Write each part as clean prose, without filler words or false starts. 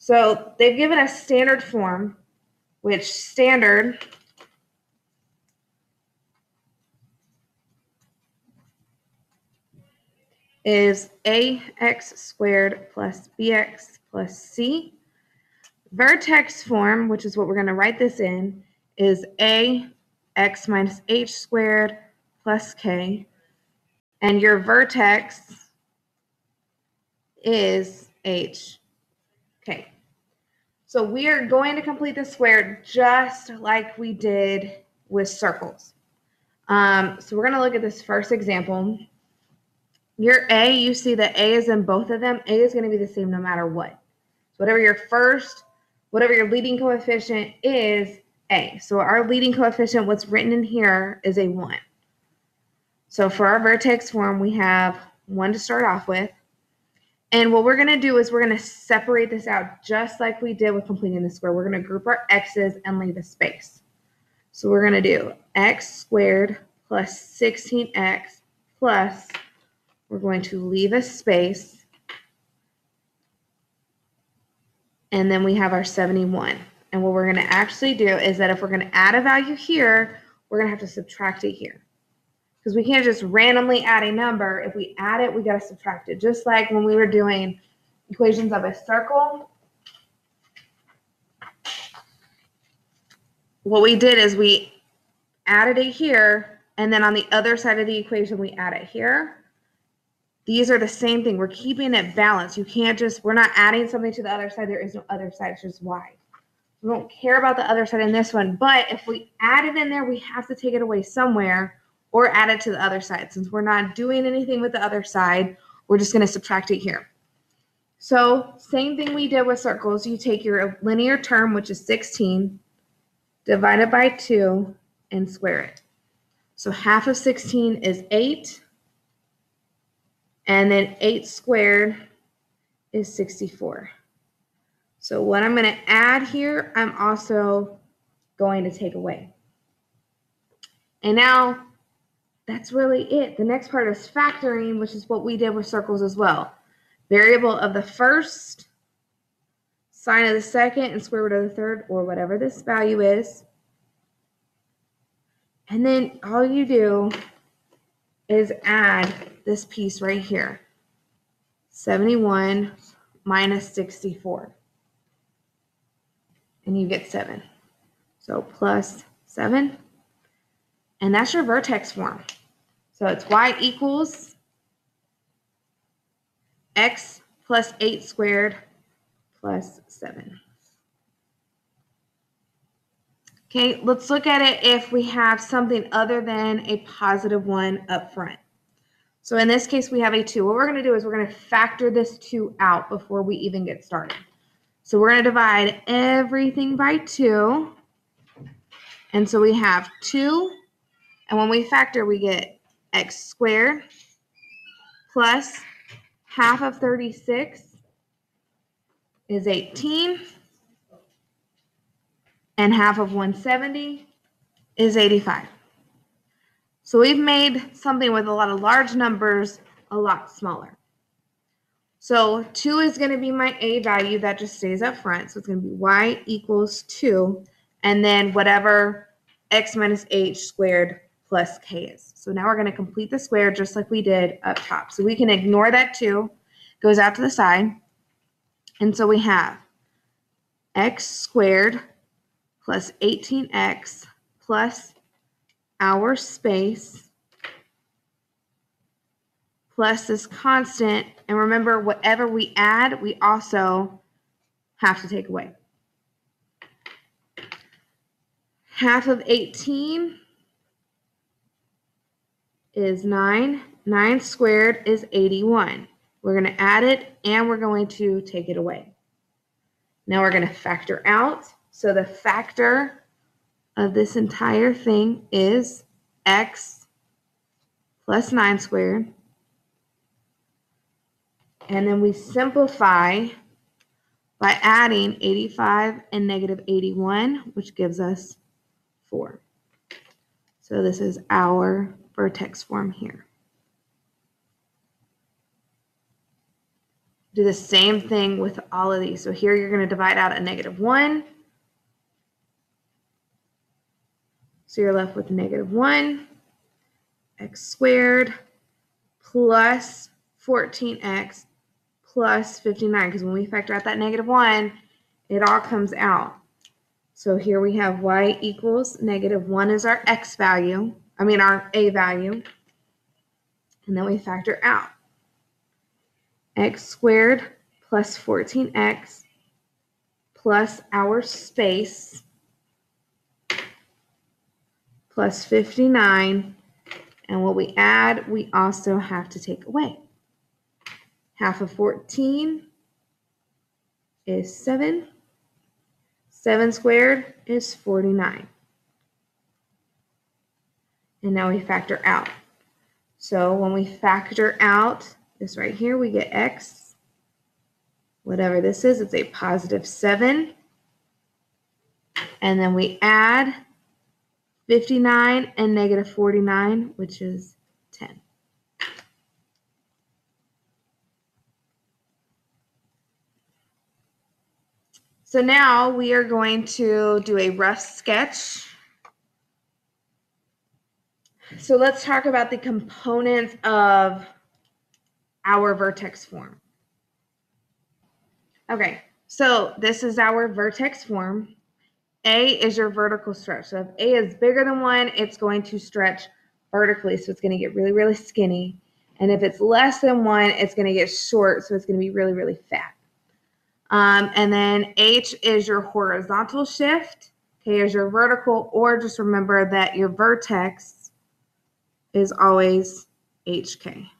So they've given us standard form, which standard is ax squared plus bx plus c. Vertex form, which is what we're going to write this in, is ax minus h squared plus k. And your vertex is h. Okay. So we are going to complete the square just like we did with circles. So we're going to look at this first example. Your A, you see that A is in both of them. A is going to be the same no matter what. So whatever your leading coefficient is, A. So our leading coefficient, what's written in here, is a 1. So for our vertex form, we have 1 to start off with. And what we're going to do is we're going to separate this out just like we did with completing the square. We're going to group our x's and leave a space. So we're going to do x squared plus 16x plus, we're going to leave a space, and then we have our 71. And what we're going to actually do is that if we're going to add a value here, we're going to have to subtract it here. Because we can't just randomly add a number. If we add it, we got to subtract it. Just like when we were doing equations of a circle, what we did is we added it here, and then on the other side of the equation, we add it here. These are the same thing. We're keeping it balanced. You can't just, we're not adding something to the other side. There is no other side. It's just y. We don't care about the other side in this one. But if we add it in there, we have to take it away somewhere or add it to the other side. Since we're not doing anything with the other side, we're just going to subtract it here. So same thing we did with circles. You take your linear term, which is 16, divide it by 2, and square it. So half of 16 is 8. And then 8 squared is 64. So what I'm going to add here, I'm also going to take away. And now that's really it. The next part is factoring, which is what we did with circles as well. Variable of the first, sine of the second, and square root of the third, or whatever this value is. And then all you do is add this piece right here. 71 minus 64. And you get 7. So plus 7. And that's your vertex form. So it's y equals x plus 8 squared plus 7. Okay, let's look at it if we have something other than a positive 1 up front. So in this case, we have a 2. What we're going to do is we're going to factor this 2 out before we even get started. So we're going to divide everything by 2. And so we have 2. And when we factor, we get x squared plus half of 36 is 18. And half of 170 is 85. So we've made something with a lot of large numbers a lot smaller. So 2 is going to be my a value that just stays up front. So it's going to be y equals 2. And then whatever x minus h squared plus k is. So now we're going to complete the square just like we did up top. So we can ignore that 2. Goes out to the side. And so we have x squared plus 18x plus our space plus this constant. And remember, whatever we add, we also have to take away. Half of 18 is 9. 9 squared is 81. We're going to add it and we're going to take it away. Now we're going to factor out. So the factor of this entire thing is x plus 9 squared. And then we simplify by adding 85 and negative 81, which gives us 4. So this is our vertex form here. Do the same thing with all of these. So here you're going to divide out a -1. So you're left with -1 x squared plus 14x plus 59. Because when we factor out that -1, it all comes out. So here we have y equals -1 is our x value. I mean our a value. And then we factor out x squared plus 14x plus our space plus 59. And what we add, we also have to take away. Half of 14 is 7. 7 squared is 49. And now we factor out. So when we factor out this right here, we get x, whatever this is, it's a +7. And then we add 59 and -49, which is 10. So now we are going to do a rough sketch. So let's talk about the components of our vertex form. Okay, so this is our vertex form. A is your vertical stretch. So if A is bigger than 1, it's going to stretch vertically, so it's going to get really, really skinny. And if it's less than 1, it's going to get short, so it's going to be really, really fat. And then H is your horizontal shift. K is your vertical, or just remember that your vertex is always HK.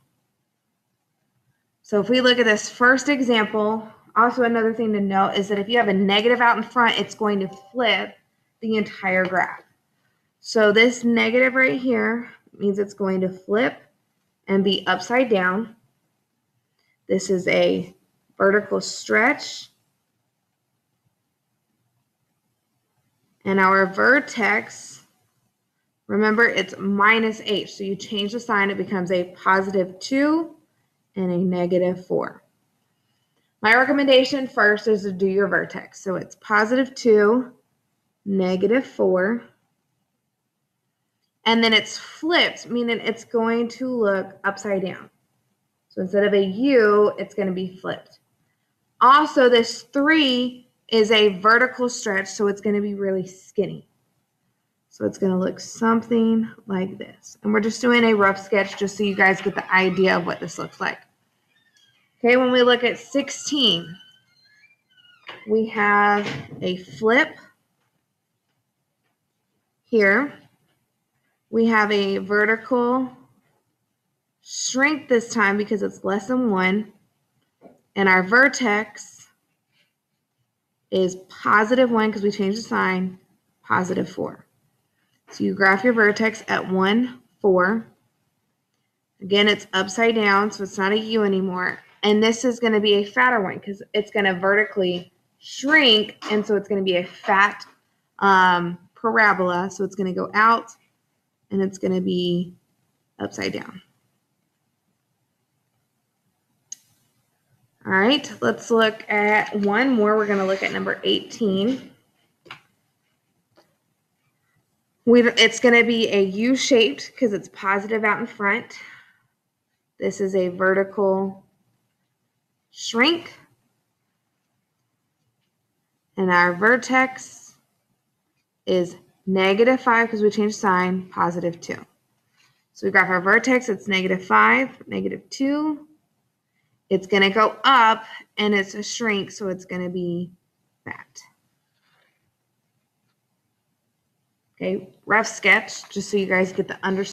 So if we look at this first example, also another thing to note is that if you have a negative out in front, it's going to flip the entire graph. So this negative right here means it's going to flip and be upside down. This is a vertical stretch. And our vertex, remember, it's -h. So you change the sign, it becomes a +2 and a -4. My recommendation first is to do your vertex. So it's +2, -4. And then it's flipped, meaning it's going to look upside down. So instead of a U, it's going to be flipped. Also, this 3 is a vertical stretch, so it's going to be really skinny. So it's going to look something like this. And we're just doing a rough sketch just so you guys get the idea of what this looks like. Okay, when we look at 16, we have a flip here. We have a vertical shrink this time because it's less than 1. And our vertex is +1 because we changed the sign, +4. So you graph your vertex at 1, 4. Again, it's upside down, so it's not a U anymore. And this is going to be a fatter one because it's going to vertically shrink, and so it's going to be a fat parabola. So it's going to go out, and it's going to be upside down. All right, let's look at one more. We're going to look at number 18. It's going to be a U-shaped because it's positive out in front. This is a vertical shrink. And our vertex is -5 because we changed sign, +2. So we graph our vertex, it's -5, -2. It's going to go up, and it's a shrink, so it's going to be fat. Okay, rough sketch, just so you guys get the understanding.